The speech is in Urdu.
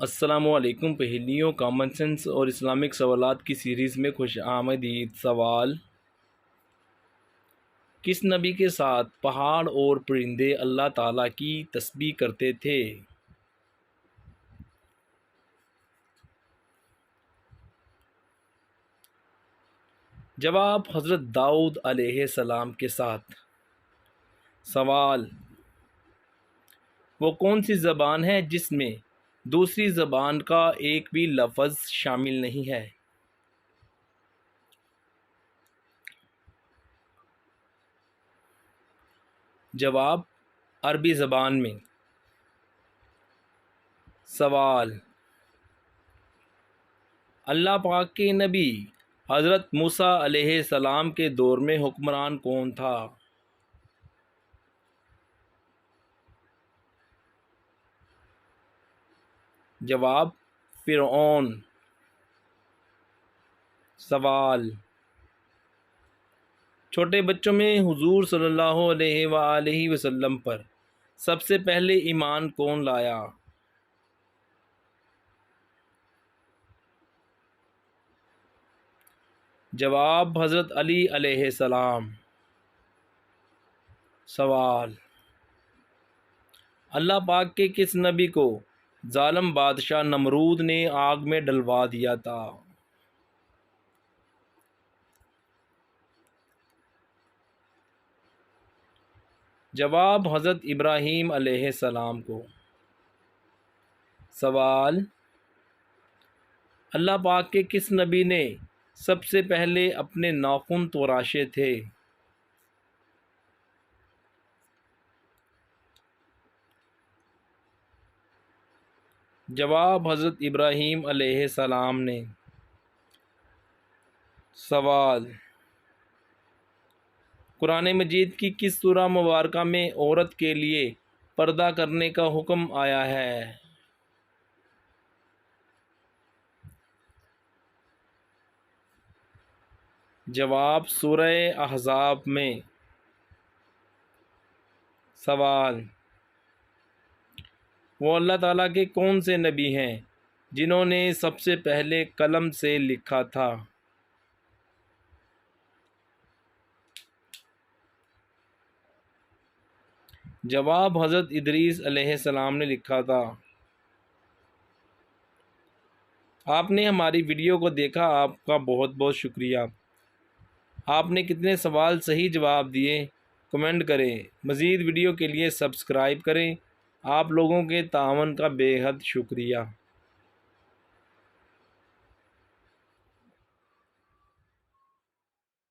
السلام علیکم۔ پہیلیوں، کامن سینس اور اسلامک سوالات کی سیریز میں خوش آمدید۔ سوال: کس نبی کے ساتھ پہاڑ اور پرندے اللہ تعالیٰ کی تسبیح کرتے تھے؟ جواب: حضرت داؤد علیہ السلام کے ساتھ۔ سوال: وہ کون سی زبان ہے جس میں دوسری زبان کا ایک بھی لفظ شامل نہیں ہے؟ جواب: عربی زبان میں۔ سوال: اللہ پاک کے نبی حضرت موسیٰ علیہ السلام کے دور میں حکمران کون تھا؟ جواب: فرعون۔ سوال: چھوٹے بچوں میں حضور صلی اللہ علیہ وآلہ وسلم پر سب سے پہلے ایمان کون لایا؟ جواب: حضرت علی علیہ السلام۔ سوال: اللہ پاک کے کس نبی کو ظالم بادشاہ نمرود نے آگ میں ڈلوا دیا تھا؟ جواب: حضرت ابراہیم علیہ السلام کو۔ سوال: اللہ پاک کے کس نبی نے سب سے پہلے اپنے ناخن تراشے تھے؟ جواب: حضرت ابراہیم علیہ السلام نے۔ سوال: قرآن مجید کی کس سورہ مبارکہ میں عورت کے لیے پردہ کرنے کا حکم آیا ہے؟ جواب: سورہ احزاب میں۔ سوال: وہ اللہ تعالیٰ کے کون سے نبی ہیں جنہوں نے سب سے پہلے قلم سے لکھا تھا؟ جواب: حضرت ادریس علیہ السلام نے لکھا تھا۔ آپ نے ہماری ویڈیو کو دیکھا، آپ کا بہت بہت شکریہ۔ آپ نے کتنے سوال صحیح جواب دیے، کمنٹ کریں۔ مزید ویڈیو کے لیے سبسکرائب کریں۔ آپ لوگوں کے تعاون کا بے حد شکریہ۔